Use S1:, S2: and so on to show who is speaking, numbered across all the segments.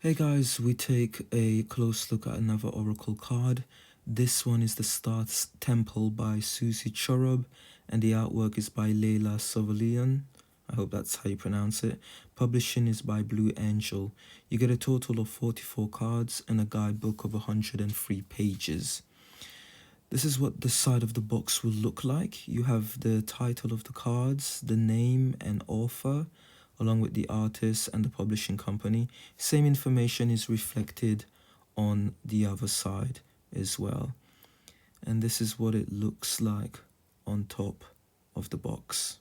S1: Hey guys, we take a close look at another oracle card. This one is the Star Temple by Suzy Cherub, and the artwork is by Laila Savolainen. I hope that's how you pronounce it. Publishing is by Blue Angel. You get a total of 44 cards and a guidebook of 103 pages. This is what the side of the box will look like. You have the title of the cards, the name and author, along with the artist and the publishing company. Same information is reflected on the other side as well. And this is what it looks like on top of the box.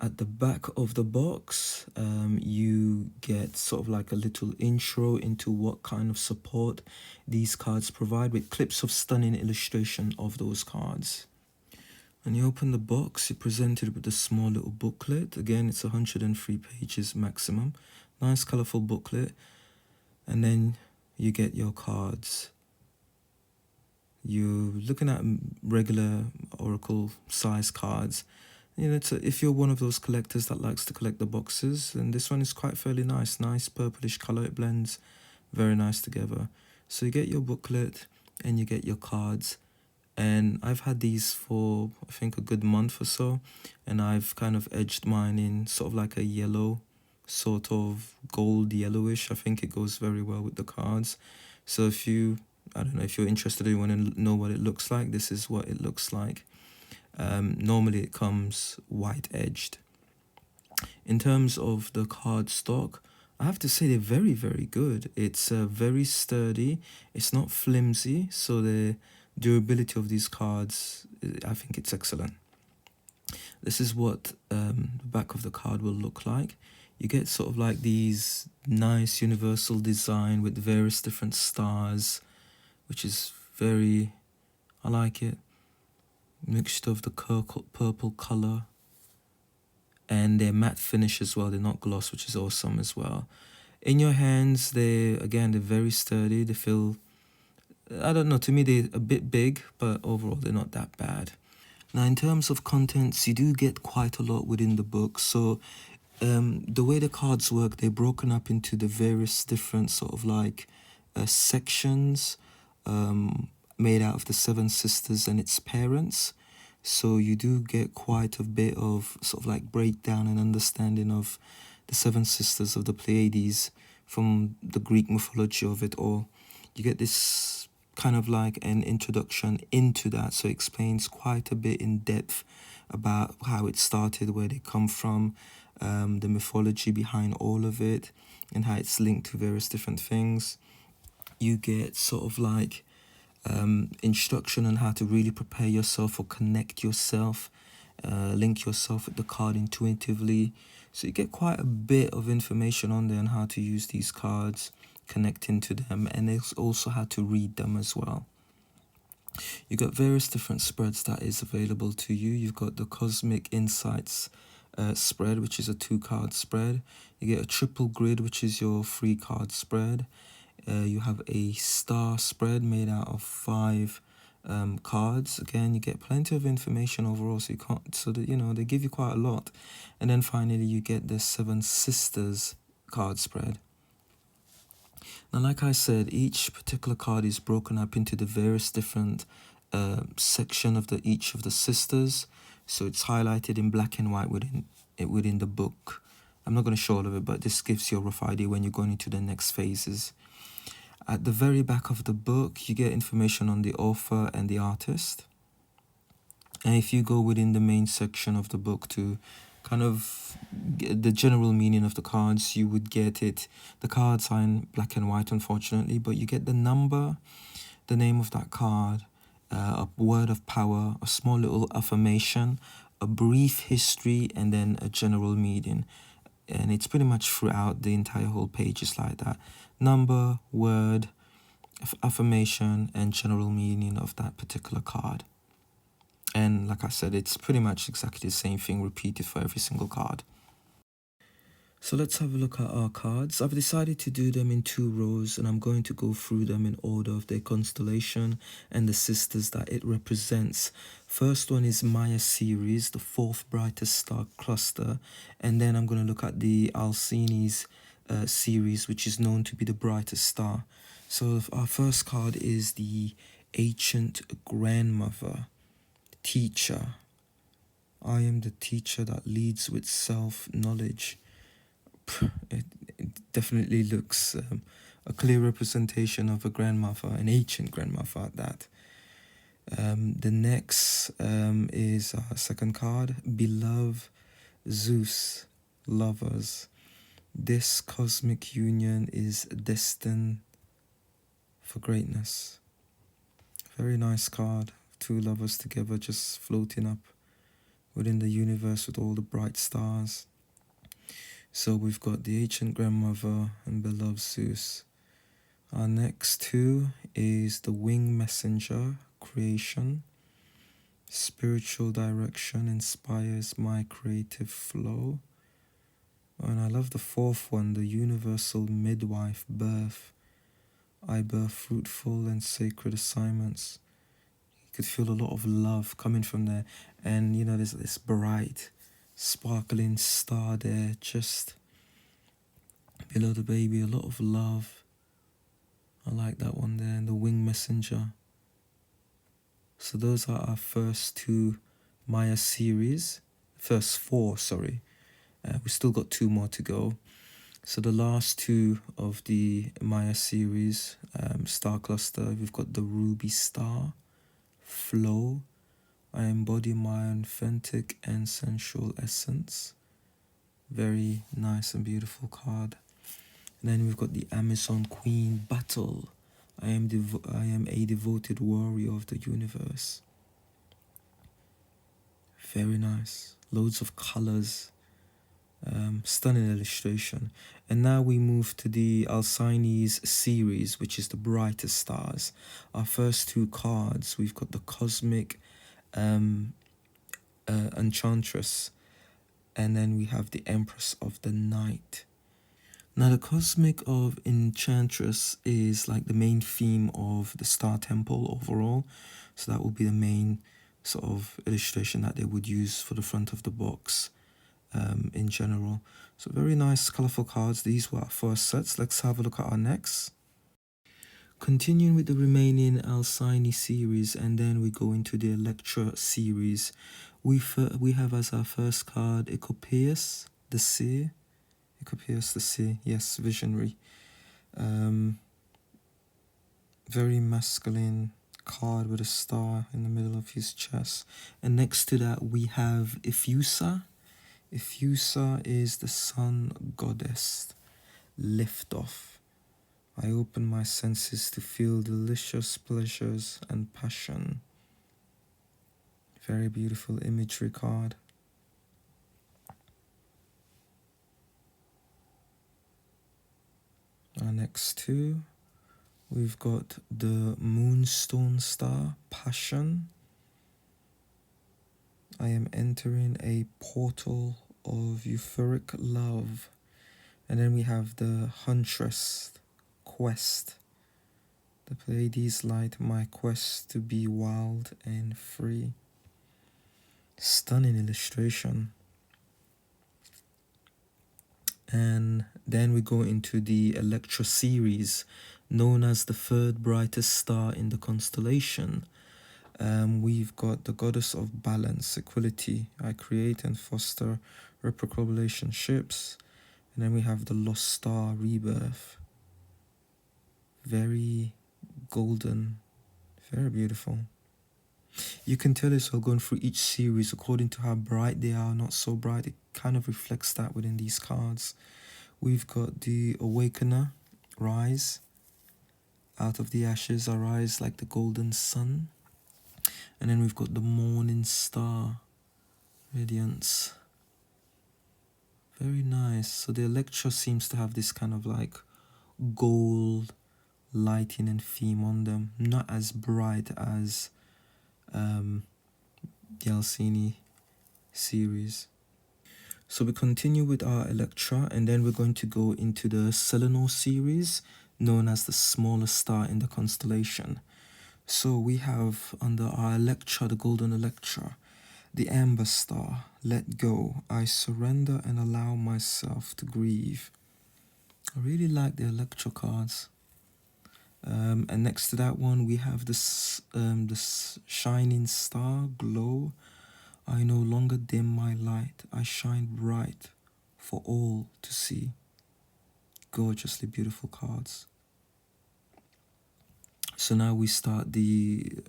S1: At the back of the box, you get sort of like a little intro into what kind of support these cards provide, with clips of stunning illustration of those cards. When you open the box, you're presented with a small little booklet. Again, it's 103 pages maximum. Nice colorful booklet. And then you get your cards. You're looking at regular oracle size cards. You know, if you're one of those collectors that likes to collect the boxes, then this one is quite fairly nice. Nice purplish color. It blends very nice together. So you get your booklet and you get your cards. And I've had these for, I think, a good month or so. And I've kind of edged mine in sort of like a yellow, sort of gold yellowish. I think it goes very well with the cards. So if you, I don't know, if you're interested and you want to know what it looks like, this is what it looks like. Normally it comes white edged. In terms of the card stock, I have to say they're very, very good. It's very sturdy. It's not flimsy, so the durability of these cards, I think it's excellent. This is what the back of the card will look like. You get sort of like these nice universal design with various different stars, which is very, I like it. Mixture of the purple color, and they're matte finish as well. They're not gloss, which is awesome as well. In your hands, they're very sturdy. They feel, I don't know, to me they're a bit big, but overall they're not that bad. Now in terms of contents, you do get quite a lot within the book. So the way the cards work, they're broken up into the various different sort of like sections made out of the Seven Sisters and its parents. So you do get quite a bit of sort of like breakdown and understanding of the Seven Sisters of the Pleiades from the Greek mythology of it all. You get this kind of like an introduction into that, so it explains quite a bit in depth about how it started, where they come from, the mythology behind all of it, and how it's linked to various different things. You get sort of like instruction on how to really prepare yourself or connect yourself, link yourself with the card intuitively. So you get quite a bit of information on there on how to use these cards, connecting to them, and also how to read them as well. You got various different spreads that is available to you. You've got the Cosmic Insights spread, which is a 2-card spread. You get a triple grid, which is your 3-card spread. You have a star spread made out of 5 cards. Again, you get plenty of information overall, so you can't, so that, you know, they give you quite a lot. And then finally you get the Seven Sisters card spread. Now, like I said, each particular card is broken up into the various different section of each of the sisters. So it's highlighted in black and white within the book. I'm not going to show all of it, but this gives you a rough idea when you're going into the next phases. At the very back of the book, you get information on the author and the artist. And if you go within the main section of the book to kind of get the general meaning of the cards, you would get it. The cards are in black and white, unfortunately, but you get the number, the name of that card, a word of power, a small little affirmation, a brief history, and then a general meaning. And it's pretty much throughout the entire whole page is like that. Number, word, affirmation, and general meaning of that particular card. And like I said, it's pretty much exactly the same thing repeated for every single card. So let's have a look at our cards. I've decided to do them in 2 rows, and I'm going to go through them in order of their constellation and the sisters that it represents. First one is Maya series, the 4th brightest star cluster, and then I'm going to look at the Alcyone's series, which is known to be the brightest star. So our first card is the Ancient Grandmother, Teacher. I am the teacher that leads with self-knowledge. It definitely looks a clear representation of a grandmother, an ancient grandmother at that. The next is our second card, Beloved Zeus, Lovers. This cosmic union is destined for greatness. Very nice card. 2 lovers together just floating up within the universe with all the bright stars. So we've got the ancient grandmother and beloved Zeus. Our next 2 is the wing messenger, creation. Spiritual direction inspires my creative flow. And I love the 4th one, the universal midwife, birth. I birth fruitful and sacred assignments. You could feel a lot of love coming from there. And you know, there's this bright, sparkling star there just below the baby. A lot of love. I like that one there. And the wing messenger. So those are our first 2 Maya series. First 4, sorry. We still got 2 more to go. So the last 2 of the Maya series, star cluster, we've got the ruby star, flow. I embody my authentic and sensual essence. Very nice and beautiful card. And then we've got the Amazon Queen, battle. I am a devoted warrior of the universe. Very nice. Loads of colors. Stunning illustration. And now we move to the Alcyone's series, which is the brightest stars. Our first 2 cards, we've got the Cosmic Enchantress, and then we have the Empress of the Night. Now the Cosmic of Enchantress is like the main theme of the Star Temple overall. So that will be the main sort of illustration that they would use for the front of the box. In general. So very nice colorful cards. These were our first sets. Let's have a look at our next. Continuing with the remaining Alcyone series, and then we go into the Electra series. We have as our first card Ecopeus the Seer. Ecopeus the Seer, yes, visionary. Very masculine card with a star in the middle of his chest. And next to that we have Ephusa. Ephusa is the sun goddess. Lift off. I open my senses to feel delicious pleasures and passion. Very beautiful imagery card. Our next 2, we've got the Moonstone Star, passion. I am entering a portal of euphoric love. And then we have the Huntress, quest. The Pleiades light my quest to be wild and free. Stunning illustration. And then we go into the Electra series, known as the 3rd brightest star in the constellation. We've got the goddess of balance, equality. I create and foster reciprocal relationships. And then we have the lost star, rebirth. Very golden, very beautiful. You can tell as well going through each series according to how bright they are, not so bright. It kind of reflects that within these cards. We've got the Awakener, rise. Out of the ashes I rise like the golden sun. And then we've got the Morning Star, radiance. Very nice. So the Electra seems to have this kind of like gold lighting and theme on them. Not as bright as the Alcyone series. So we continue with our Electra, and then we're going to go into the Selenor series, known as the smallest star in the constellation. So we have under our Electra, the golden Electra, the Amber Star, let go, I surrender and allow myself to grieve. I really like the Electra cards. And next to that one, we have this shining star, glow. I no longer dim my light. I shine bright for all to see. Gorgeously beautiful cards. So now we start the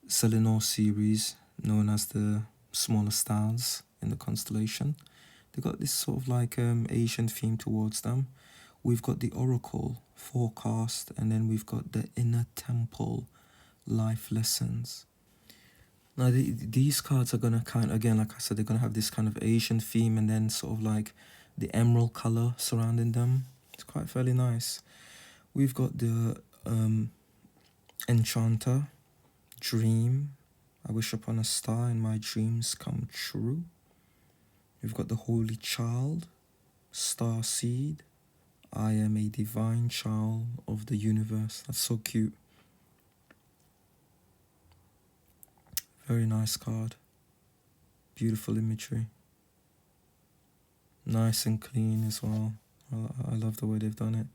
S1: Selenor series, known as the smaller stars in the constellation. They got this sort of like Asian theme towards them. We've got the Oracle, Forecast, and then we've got the Inner Temple, Life Lessons. Now these cards are going to kind of, again, like I said, they're going to have this kind of Asian theme and then sort of like the emerald color surrounding them. It's quite fairly nice. We've got the Enchanter, Dream, I wish upon a star and my dreams come true. We've got the Holy Child, Starseed, I am a divine child of the universe. That's so cute. Very nice card. Beautiful imagery. Nice and clean as well. I love the way they've done it.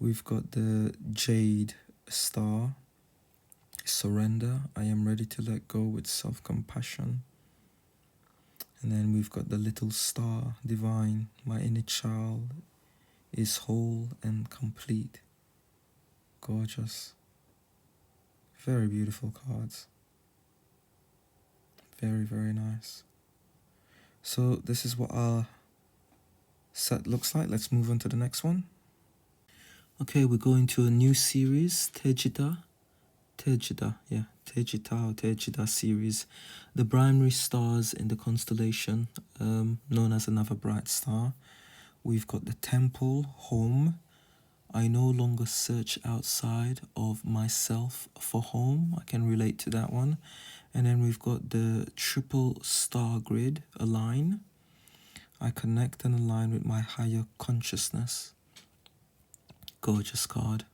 S1: We've got the Jade Star, Surrender, I am ready to let go with self-compassion. And then we've got the Little Star, Divine, my inner child is whole and complete. Gorgeous. Very beautiful cards. Very, very nice. So this is what our set looks like. Let's move on to the next one. Okay, we're going to a new series, Taygeta or Taygeta series. The primary stars in the constellation, known as another bright star. We've got the Temple, Home. I no longer search outside of myself for home. I can relate to that one. And then we've got the Triple Star Grid, Align. I connect and align with my higher consciousness. Gorgeous card.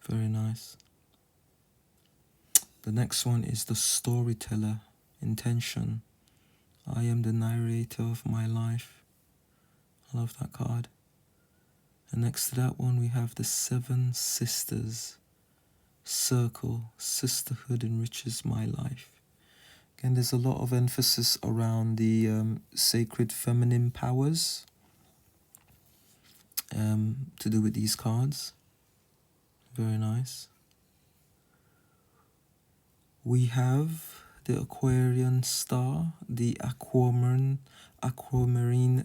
S1: Very nice. The next one is the Storyteller, Intention. I am the narrator of my life. I love that card. And next to that one we have the Seven Sisters. Circle, sisterhood enriches my life. Again, there's a lot of emphasis around the sacred feminine powers to do with these cards. Very nice. We have the Aquarian star, the aquamarine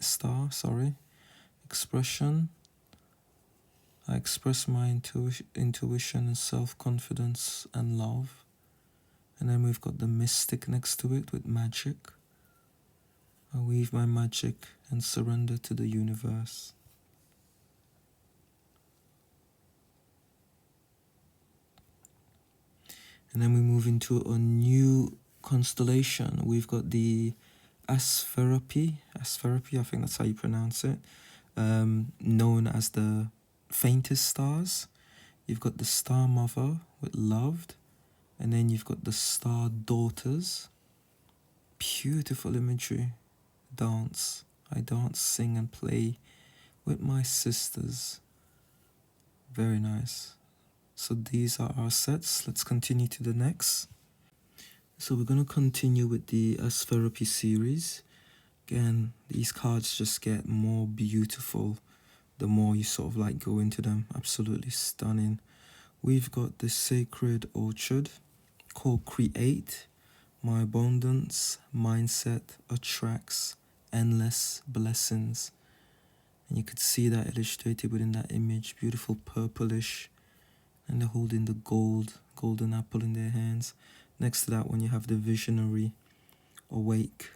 S1: star, expression. I express my intuition and self-confidence and love. And then we've got the mystic next to it with magic. I weave my magic and surrender to the universe. And then we move into a new constellation. We've got the Asterope, I think that's how you pronounce it, known as the faintest stars. You've got the Star Mother with Loved, and then you've got the Star Daughters. Beautiful imagery. Dance. I dance, sing and play with my sisters. Very nice. So these are our sets. Let's continue to the next. So we're going to continue with the Asterope series. Again, these cards just get more beautiful the more you sort of like go into them. Absolutely stunning. We've got the Sacred Orchard called Create. My abundance mindset attracts endless blessings. And you could see that illustrated within that image. Beautiful purplish. And they're holding the golden apple in their hands. Next to that one you have the Visionary, Awake.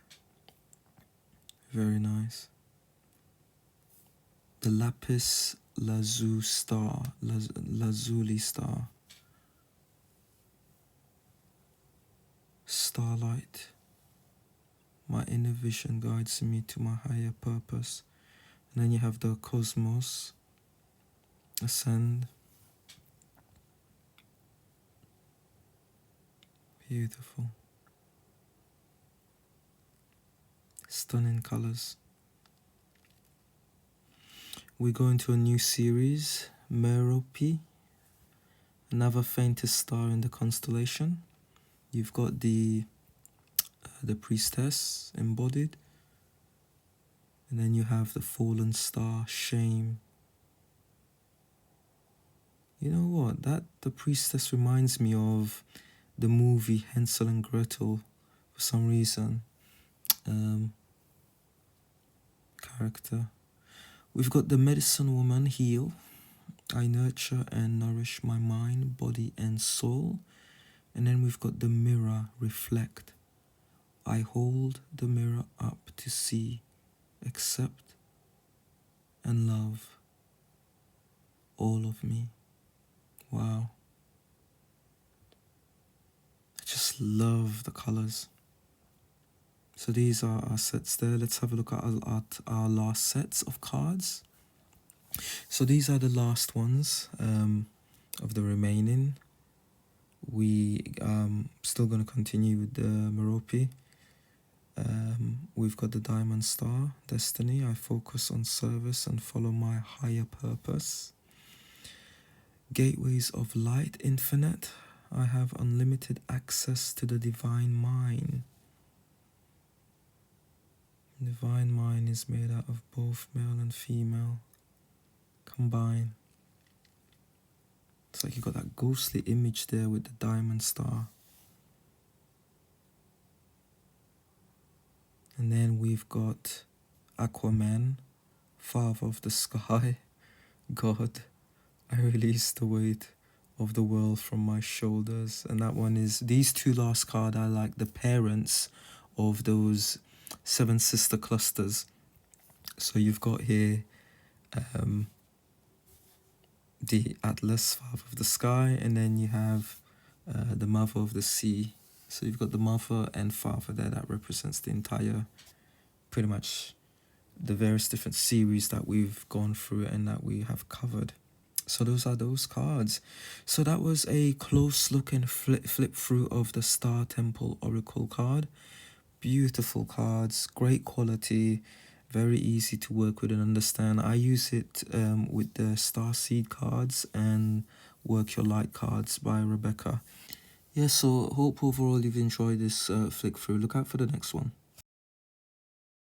S1: Very nice. The Lapis Lazuli star. Starlight. My inner vision guides me to my higher purpose. And then you have the cosmos, ascend. Beautiful. Stunning colors. We go into a new series, Merope, another faintest star in the constellation. You've got the priestess embodied, and then you have the fallen star, shame. You know what? The priestess reminds me of the movie Hansel and Gretel for some reason. Character. We've got the medicine woman, heal. I nurture and nourish my mind, body, and soul. And then we've got the mirror, reflect. I hold the mirror up to see, accept, and love all of me. Wow. I just love the colors. So these are our sets there. Let's have a look at our last sets of cards. So these are the last ones of the remaining. We still going to continue with the Merope. We've got the Diamond Star, Destiny. I focus on service and follow my higher purpose. Gateways of Light, Infinite. I have unlimited access to the Divine Mind. Divine Mind is made out of both male and female combined. It's like you got that ghostly image there with the diamond star. And then we've got Aquaman, Father of the Sky. God, I release the weight of the world from my shoulders. And that one is, these two last cards are like the parents of those 7 sister clusters. So you've got here the Atlas, Father of the Sky, and then you have the Mother of the Sea. So you've got the Mother and Father there that represents the entire, pretty much the various different series that we've gone through and that we have covered. So those are those cards. So that was a close look and flip through of the Star Temple Oracle card. Beautiful cards, great quality, very easy to work with and understand. I use it with the Starseed cards and Work Your Light cards by Rebecca. Yeah, so hope overall you've enjoyed this flick through. Look out for the next one.